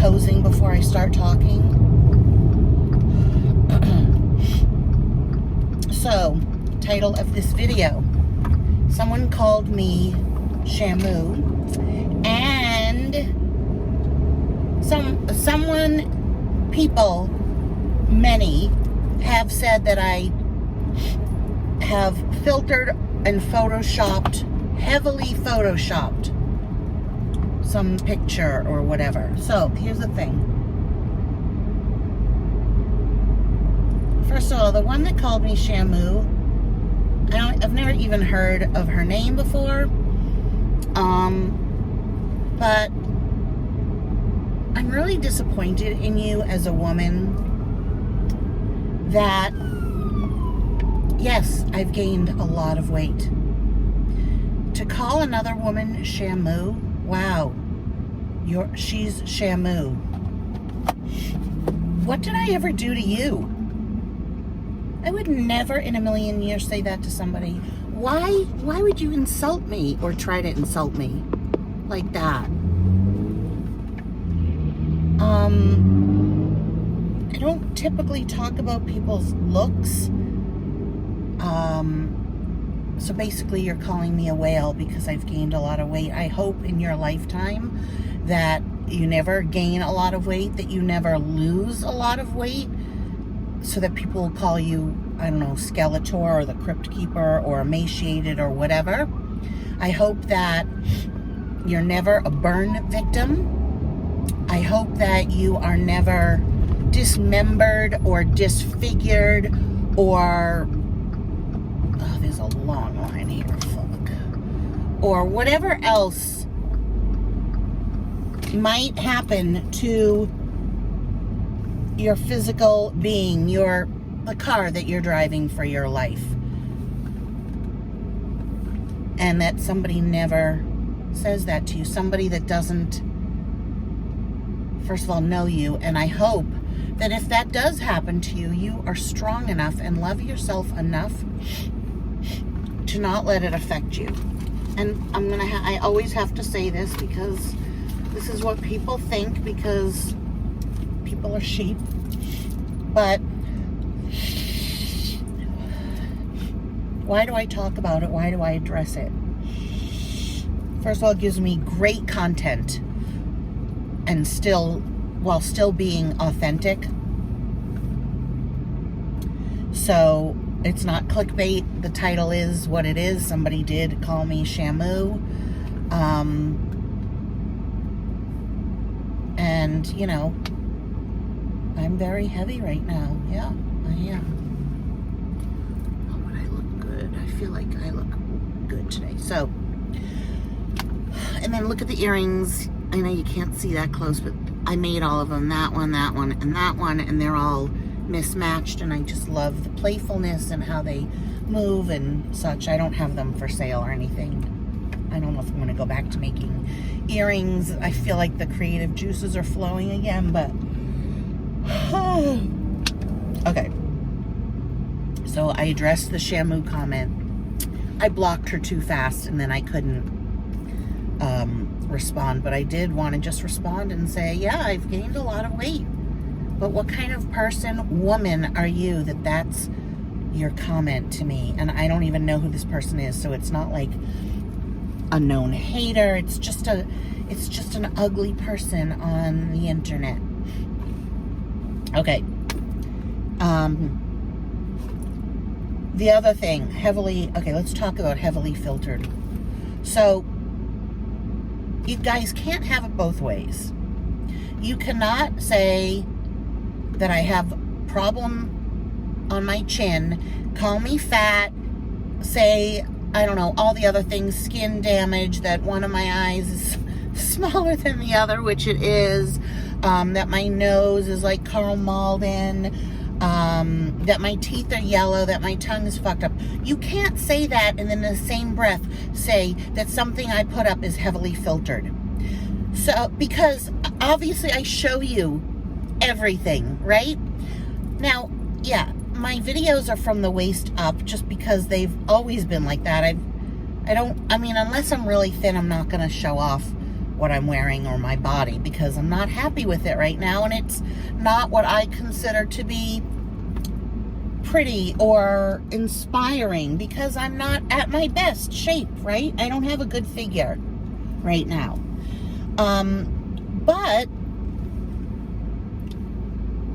posing before I start talking. So, title of this video. Someone called me SHAMU, and many have said that I have filtered and heavily photoshopped some picture or whatever. So, here's the thing. First of all, the one that called me SHAMU, I've never even heard of her name before. But I'm really disappointed in you as a woman that, yes, I've gained a lot of weight. To call another woman SHAMU, wow, she's SHAMU. What did I ever do to you? I would never in a million years say that to somebody. Why would you insult me or try to insult me like that? I don't typically talk about people's looks. So basically you're calling me a whale because I've gained a lot of weight. I hope in your lifetime that you never gain a lot of weight, that you never lose a lot of weight, so that people will call you, I don't know, Skeletor or the Crypt Keeper or emaciated or whatever. I hope that you're never a burn victim. I hope that you are never dismembered or disfigured or, oh, there's a long line here, fuck, or whatever else might happen to your physical being, the car that you're driving for your life. And that somebody never says that to you. Somebody that doesn't, first of all, know you. And I hope that if that does happen to you, you are strong enough and love yourself enough to not let it affect you. And I always have to say this because this is what people think, because people are sheep. But why do I talk about it? Why do I address it? First of all, it gives me great content, and while still being authentic. So it's not clickbait. The title is what it is. Somebody did call me SHAMU. And, you know, I'm very heavy right now. Yeah, I am. Oh, but I look good. I feel like I look good today. So, and then look at the earrings. I know you can't see that close, but I made all of them. That one, and that one. And they're all mismatched. And I just love the playfulness and how they move and such. I don't have them for sale or anything. I don't know if I'm going to go back to making earrings. I feel like the creative juices are flowing again, but okay. So I addressed the SHAMU comment. I blocked her too fast, and then I couldn't respond, but I did want to just respond and say, yeah, I've gained a lot of weight. But what kind of woman are you that's your comment to me? And I don't even know who this person is, so it's not like a known hater. It's just an ugly person on the internet. Okay. The other thing, let's talk about heavily filtered. So, you guys can't have it both ways. You cannot say that I have problem on my chin, call me fat, say, I don't know, all the other things, skin damage, that one of my eyes is smaller than the other, which it is, that my nose is like Karl Malden, that my teeth are yellow, that my tongue is fucked up. You can't say that and then in the same breath say that something I put up is heavily filtered. So, because obviously I show you everything, right? Now, yeah, my videos are from the waist up just because they've always been like that. I mean, unless I'm really thin, I'm not going to show off what I'm wearing or my body, because I'm not happy with it right now, and it's not what I consider to be pretty or inspiring, because I'm not at my best shape, right? I don't have a good figure right now. But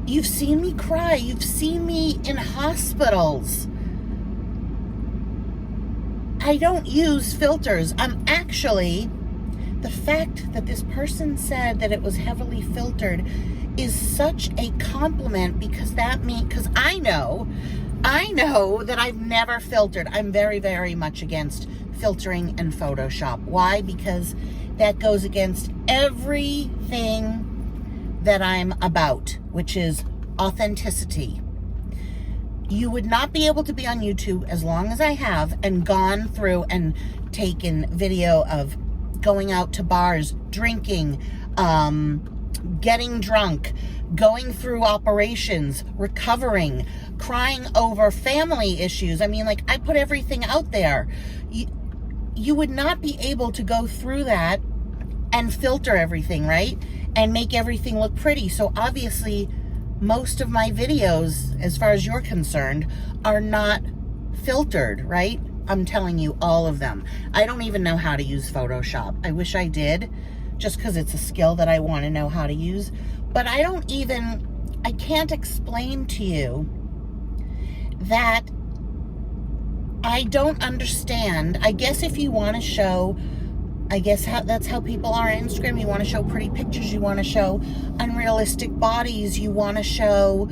you've seen me cry. You've seen me in hospitals. I don't use filters. The fact that this person said that it was heavily filtered is such a compliment, because I know that I've never filtered. I'm very, very much against filtering and Photoshop. Why? Because that goes against everything that I'm about, which is authenticity. You would not be able to be on YouTube as long as I have and gone through and taken video of going out to bars, drinking, getting drunk, going through operations, recovering, crying over family issues. I mean, like, I put everything out there. You would not be able to go through that and filter everything, right? And make everything look pretty. So obviously, most of my videos, as far as you're concerned, are not filtered, right? I'm telling you, all of them. I don't even know how to use Photoshop. I wish I did, just because it's a skill that I want to know how to use. But I can't explain to you that I don't understand. I guess if you want to show, that's how people are on Instagram. You want to show pretty pictures. You want to show unrealistic bodies. You want to show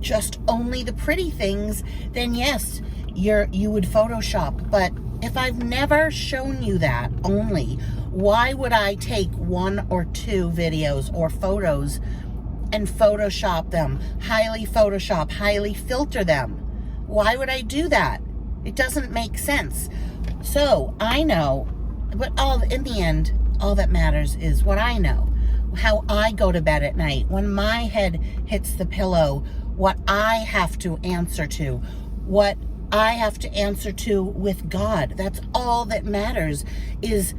just only the pretty things. Then yes, you would Photoshop. But if I've never shown you that only, why would I take 1 or 2 videos or photos and Photoshop them, highly Photoshop, highly filter them? Why would I do that? It doesn't make sense. So I know, but in the end, all that matters is what I know, how I go to bed at night, when my head hits the pillow, what I have to answer to, what I have to answer to with God. That's all that matters, is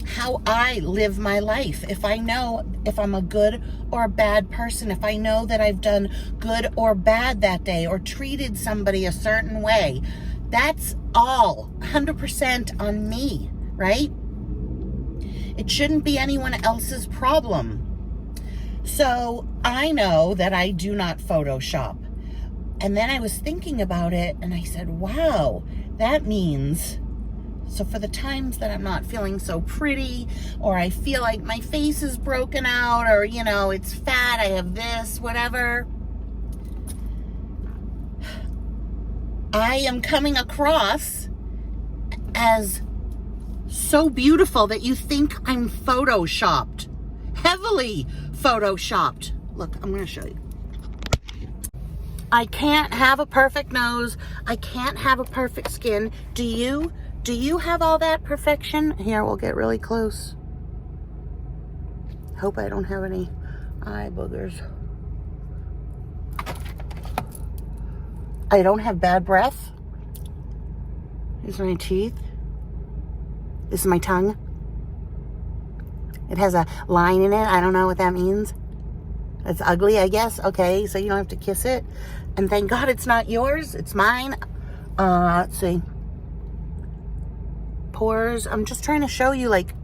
how I live my life. If I know if I'm a good or a bad person, if I know that I've done good or bad that day or treated somebody a certain way, that's all 100% on me, right? It shouldn't be anyone else's problem. So I know that I do not Photoshop. And then I was thinking about it and I said, wow, that means, so for the times that I'm not feeling so pretty, or I feel like my face is broken out, or, it's fat, I have this, whatever, I am coming across as so beautiful that you think I'm Photoshopped. Heavily Photoshopped. Look, I'm going to show you. I can't have a perfect nose. I can't have a perfect skin. Do you? Do you have all that perfection? Here, we'll get really close. Hope I don't have any eye boogers. I don't have bad breath. These are my teeth. This is my tongue. It has a line in it. I don't know what that means. It's ugly, I guess. Okay, so you don't have to kiss it. And thank God it's not yours. It's mine. Let's see. Pores. I'm just trying to show you, like,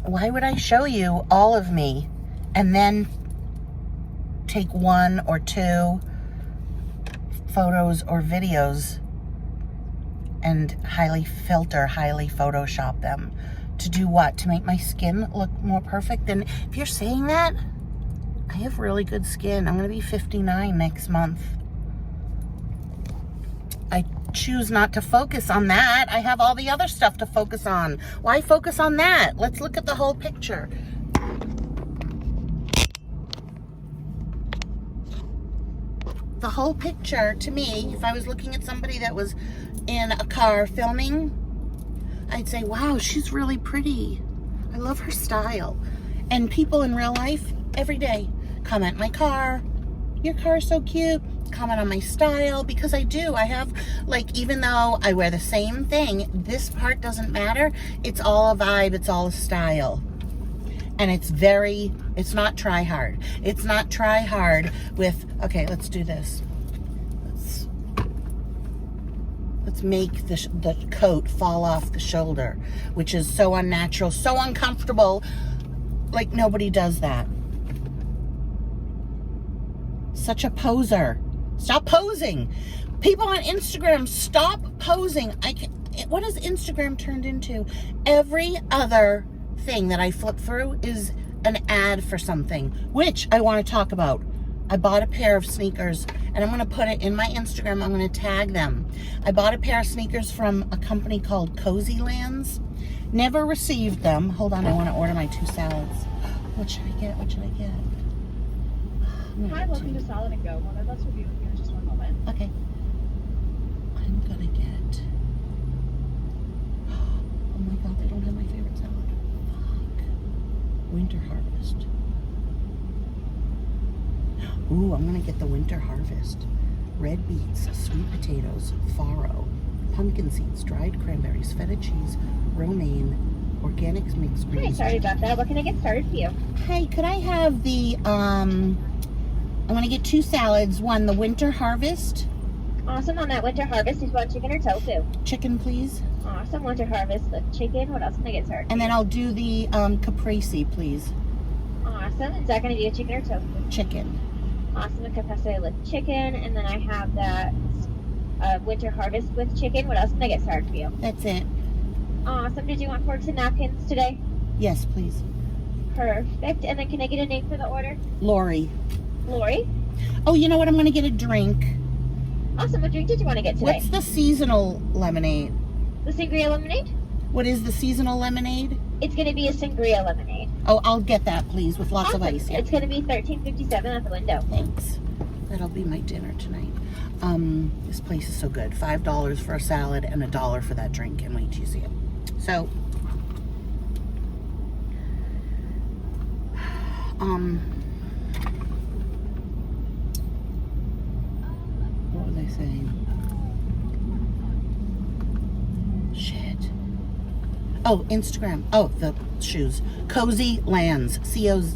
why would I show you all of me and then take 1 or 2 photos or videos and highly filter, highly Photoshop them? To do what? To make my skin look more perfect? And if you're saying that, I have really good skin. I'm going to be 59 next month. I choose not to focus on that. I have all the other stuff to focus on. Why focus on that? Let's look at the whole picture. The whole picture, to me, if I was looking at somebody that was in a car filming, I'd say, wow, she's really pretty. I love her style. And people in real life, every day, comment, my car, your car is so cute. comment on my style, because I do. I have, like, even though I wear the same thing, this part doesn't matter. It's all a vibe. It's all a style. And it's not try hard. It's not try hard with, okay, let's do this. Let's make the coat fall off the shoulder, which is so unnatural, so uncomfortable. Like, nobody does that. Such a poser. Stop posing. People on Instagram, stop posing. What has Instagram turned into? Every other thing that I flip through is an ad for something, which I want to talk about. I bought a pair of sneakers, and I'm going to put it in my Instagram. I'm going to tag them. I bought a pair of sneakers from a company called Cozy Lands. Never received them. Hold on, I want to order my 2 salads. What should I get? What should I get? Hi, welcome to Salad and Go. One of us will be with you in just one moment. Okay. I'm gonna get... Oh my god, they don't have my favorite salad. Fuck. Winter Harvest. Ooh, I'm gonna get the Winter Harvest. Red beets, sweet potatoes, farro, pumpkin seeds, dried cranberries, feta cheese, romaine, organic mixed greens. Hi, sorry about that. What can I get started for you? Hey, could I have the, I'm going to get 2 salads. One, the Winter Harvest. Awesome. On that Winter Harvest, is want chicken or tofu? Chicken, please. Awesome. Winter Harvest with chicken. What else can I get started? And then I'll do the caprese, please. Awesome. Is that going to be a chicken or tofu? Chicken. Awesome. A caprese with chicken. And then I have that Winter Harvest with chicken. What else can I get started for you? That's it. Awesome. Did you want forks and napkins today? Yes, please. Perfect. And then can I get a name for the order? Lori. Lori. Oh, you know what? I'm going to get a drink. Awesome. What drink did you want to get today? What's the seasonal lemonade? The sangria lemonade? What is the seasonal lemonade? It's going to be a sangria lemonade. Oh, I'll get that, please, with lots Awesome. of ice. Yeah. It's going to be $13.57 at the window. Thanks. That'll be my dinner tonight. This place is so good. $5 for a salad and $1 for that drink, and wait till you see it. So, what was I saying? Shit. Oh, Instagram. Oh, the shoes. Cozy Lands. COSYLANDS.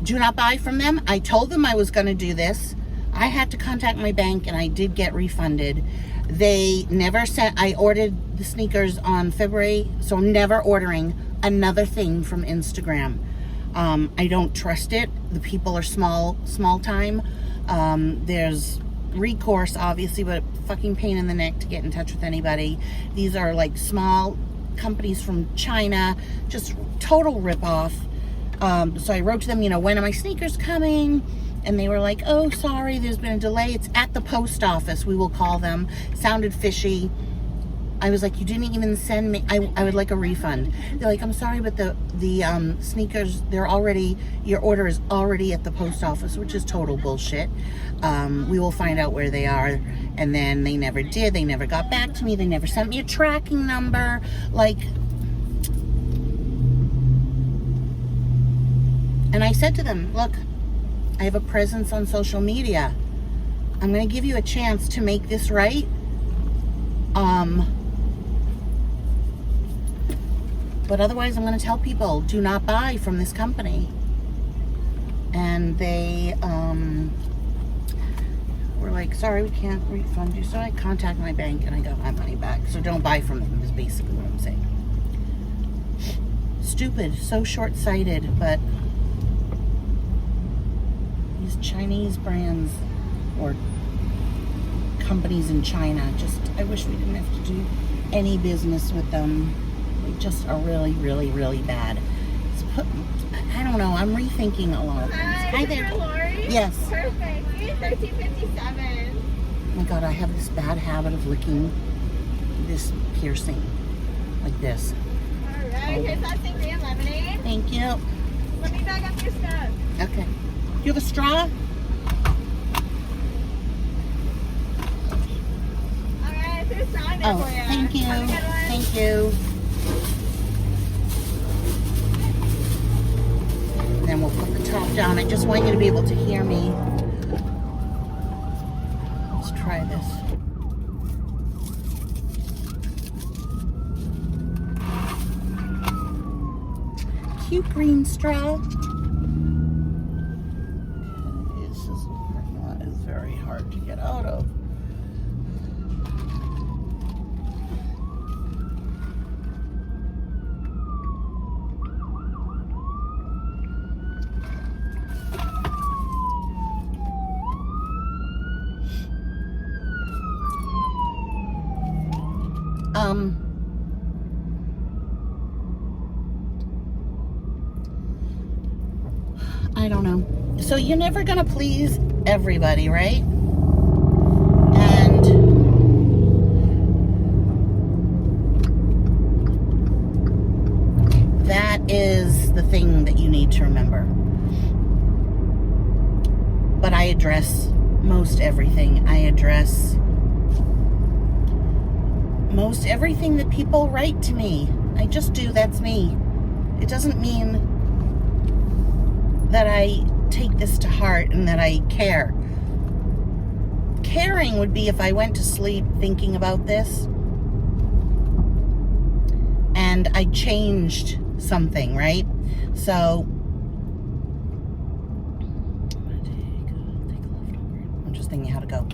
Do not buy from them. I told them I was going to do this. I had to contact my bank, and I did get refunded. They never sent... I ordered the sneakers on February, so I'm never ordering another thing from Instagram. I don't trust it. The people are small time. There's recourse, obviously, but fucking pain in the neck to get in touch with anybody. These are like small companies from China, just total ripoff. So I wrote to them, when are my sneakers coming? And they were like, oh, sorry, there's been a delay. It's at the post office. We will call them. Sounded fishy. I was like, you didn't even send me. I would like a refund. They're like, I'm sorry, but the sneakers, your order is already at the post office, which is total bullshit. We will find out where they are. And then they never did. They never got back to me. They never sent me a tracking number. And I said to them, look, I have a presence on social media. I'm going to give you a chance to make this right. But otherwise, I'm going to tell people, do not buy from this company. And they were like, sorry, we can't refund you. So I contacted my bank and I got my money back. So don't buy from them is basically what I'm saying. Stupid, so short-sighted, but these Chinese brands or companies in China, I wish we didn't have to do any business with them. They just are really, really, really bad. I don't know. I'm rethinking a lot of things. Hi there. Lori? Yes. Perfect. $13.57. Oh my God, I have this bad habit of licking this piercing like this. All right. Here's that sangria lemonade. Thank you. Let me bag up your stuff. Okay. Do you have a straw? All right. There's a straw in there Oh, for you. thank you. Have a good one. Thank you. And then we'll put the top down. I just want you to be able to hear me. Let's try this. Cute green straw. This parking lot is very hard to get out of. I don't know. So you're never gonna please everybody, right? And that is the thing that you need to remember. But I address most everything. I address most everything that people write to me. I just do. That's me. It doesn't mean that I take this to heart and that I care. Caring would be if I went to sleep thinking about this and I changed something, right? So I'm just thinking how to go.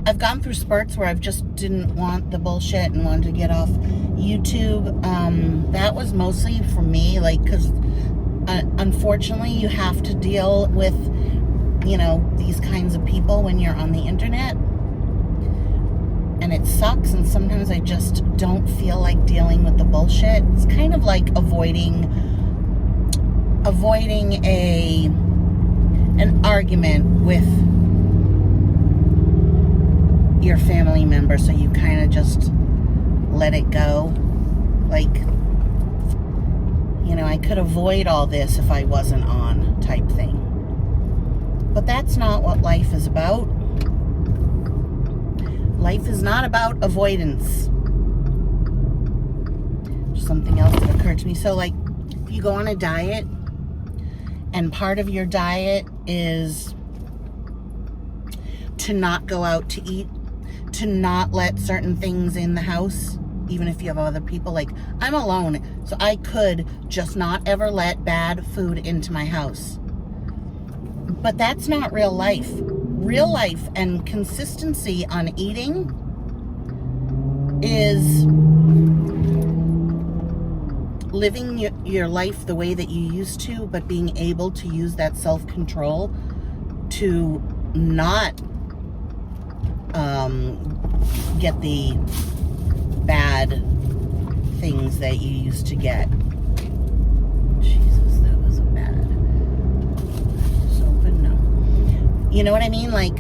I've gone through spurts where I've just didn't want the bullshit and wanted to get off YouTube. That was mostly for me, like, because unfortunately you have to deal with, you know, these kinds of people when you're on the internet. And it sucks, and sometimes I just don't feel like dealing with the bullshit. It's kind of like avoiding an argument with your family member, so you kind of just let it go. Like, you know, I could avoid all this if I wasn't on, type thing. But that's not what life is about. Life is not about avoidance. Something else that occurred to me. So, like, if you go on a diet, and part of your diet is to not go out to eat, to not let certain things in the house, even if you have other people. Like, I'm alone, so I could just not ever let bad food into my house. But that's not real life. Real life and consistency on eating is living your life the way that you used to, but being able to use that self-control to not get the bad things that you used to get. Jesus, that was a bad. Just open, no. You know what I mean? Like,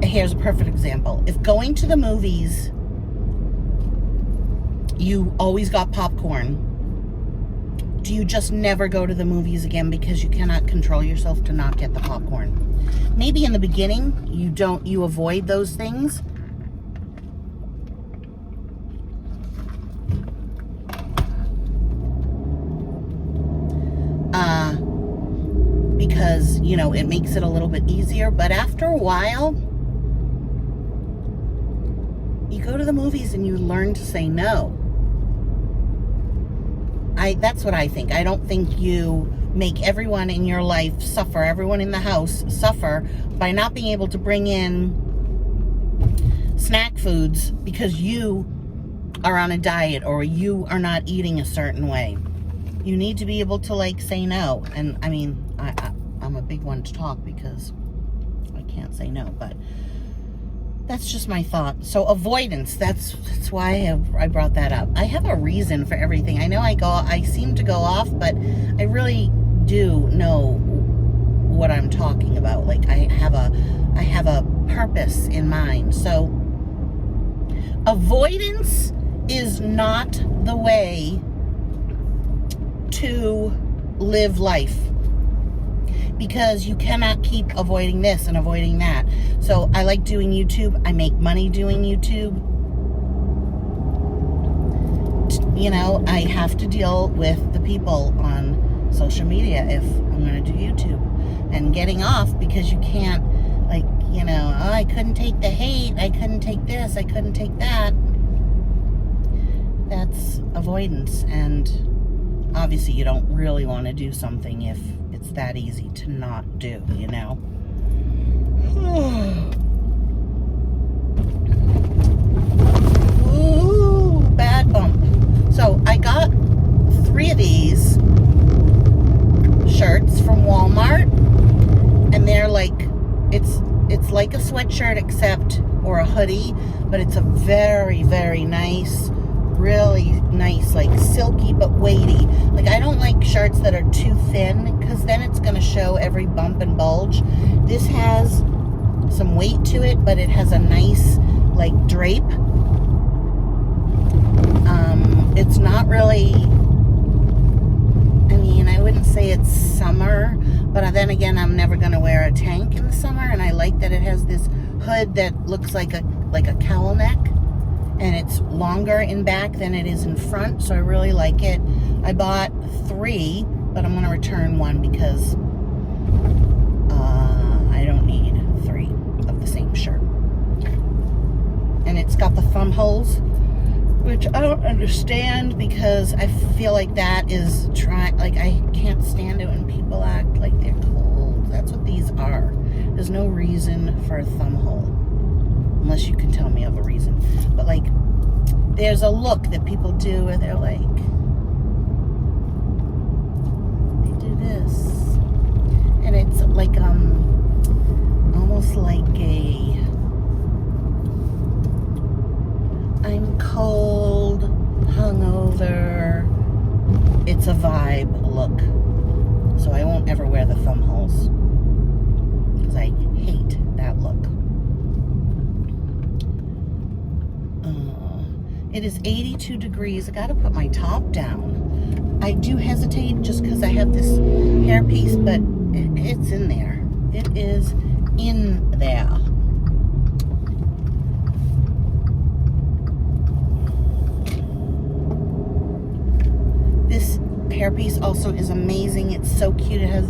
here's a perfect example. If going to the movies, you always got popcorn, do you just never go to the movies again because you cannot control yourself to not get the popcorn? Maybe in the beginning you avoid those things. Because, you know, it makes it a little bit easier, but after a while you go to the movies and you learn to say no. That's what I think. I don't think you make everyone in your life suffer, everyone in the house suffer by not being able to bring in snack foods because you are on a diet or you are not eating a certain way. You need to be able to, like, say no. And I mean, I'm a big one to talk because I can't say no, but that's just my thought. So avoidance, that's why I brought that up. I have a reason for everything. I know I seem to go off, but I really do know what I'm talking about. Like, I have a purpose in mind. So avoidance is not the way to live life, because you cannot keep avoiding this and avoiding that. So I like doing YouTube. I make money doing YouTube. you know, I have to deal with the people on social media if I'm going to do YouTube. And getting off because you can't, like, you know, oh, I couldn't take the hate, I couldn't take this, I couldn't take that. That's avoidance. And obviously you don't really want to do something if it's that easy to not do, you know. Ooh, bad bump. So I got 3 of these shirts from Walmart, and they're like, it's like a sweatshirt except, or a hoodie, but it's a very, very nice, really nice, like silky but weighty. Like, I don't like shirts that are too thin because then it's going to show every bump and bulge. This has some weight to it, but it has a nice, like, drape. It's not really, I mean, I wouldn't say it's summer, but then again, I'm never going to wear a tank in the summer, and I like that it has this hood that looks like a cowl neck, and it's longer in back than it is in front, so I really like it. I bought 3, but I'm going to return 1 because I don't need 3 of the same shirt. And it's got the thumb holes, which I don't understand because I feel like that is like, I can't stand it when people act like they're cold. That's what these are. There's no reason for a thumb hole, unless you can tell me of a reason. But like, there's a look that people do where they're like, they do this, and it's like almost like a I'm cold, hungover, it's a vibe look. So I won't ever wear the thumb holes because I hate that look. It is 82 degrees. I gotta put my top down. I do hesitate just because I have this hairpiece, but it's in there. It is in there. This hairpiece also is amazing. It's so cute. It has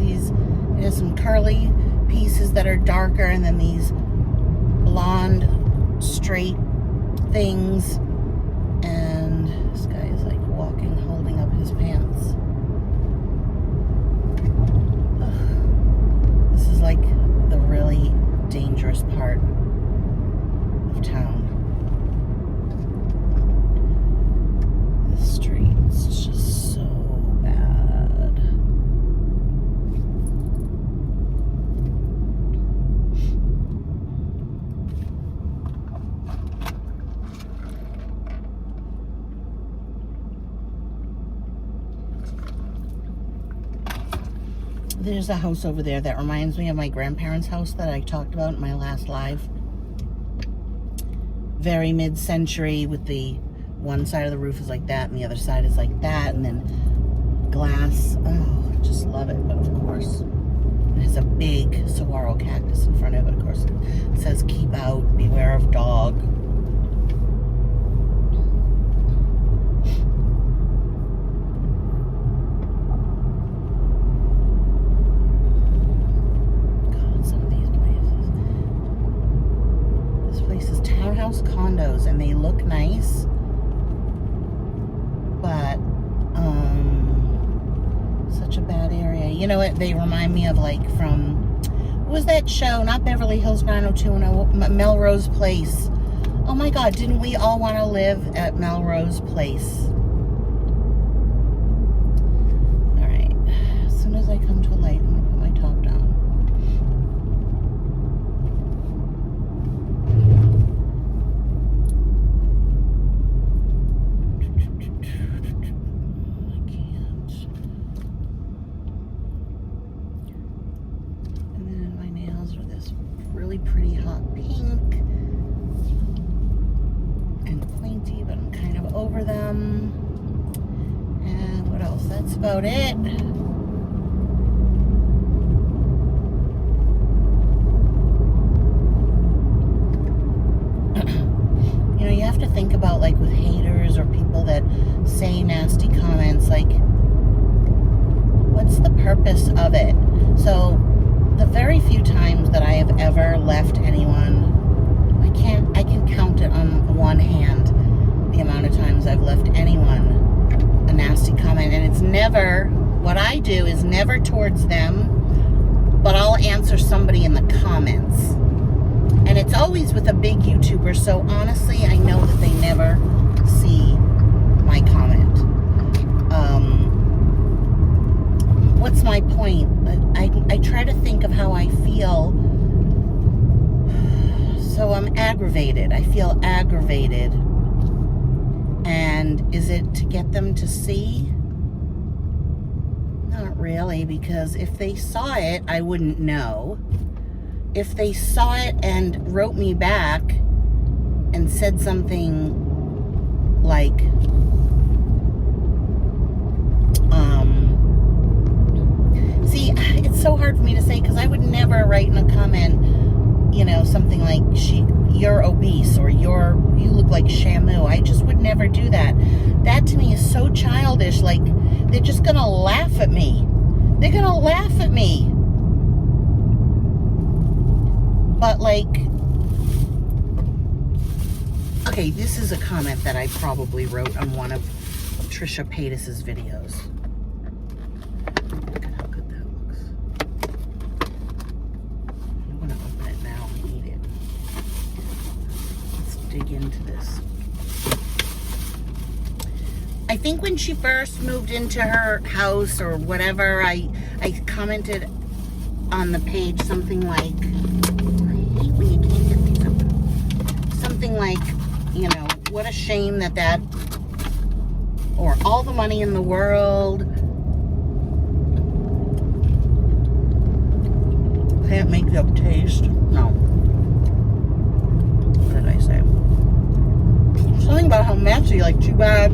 some curly pieces that are darker, and then these blonde straight things. And this guy is like walking, holding up his pants. Ugh. This is like the really dangerous part of town. The streets just so bad. There's a house over there that reminds me of my grandparents' house that I talked about in my last live. Very mid-century, with the one side of the roof is like that and the other side is like that, and then glass. Oh, I just love it. But of course, it has a big saguaro cactus in front of it. Of course, it says keep out, beware of dog. Condos, and they look nice, but such a bad area. You know what they remind me of, like, from, what was that show, not Beverly Hills 90210, Melrose Place. Oh my god, didn't we all want to live at Melrose Place? Alright, as soon as I come to a light, I'm gonna put my top down. Pretty hot pink and pointy, but I'm kind of over them. And what else? That's about it. You know, you have to think about, like, with haters or people that say nasty comments, like, what's the purpose of it? So, the very few times that I have ever left anyone, I can count it on one hand, the amount of times I've left anyone a nasty comment. And it's never, what I do is never towards them, but I'll answer somebody in the comments. And it's always with a big YouTuber, so honestly, I know that they never see my comment. What's my point? I try to think of how I feel. So I'm aggravated. I feel aggravated. And is it to get them to see? Not really, because if they saw it, I wouldn't know. If they saw it and wrote me back and said something like, see, it's so hard for me to say because I would never write in a comment, you know, something like, you're obese or you look like SHAMU. I just would never do that. That to me is so childish. Like, they're just gonna laugh at me. They're gonna laugh at me. But, like, okay, this is a comment that I probably wrote on one of Trisha Paytas's videos. Look at how good that looks. I'm gonna open it now and eat it. Let's dig into this. I think when she first moved into her house or whatever, I commented on the page something like, when you can't get these open. Something like, you know, what a shame that, or all the money in the world. Can't make them taste. No. What did I say? Something about how messy, like, too bad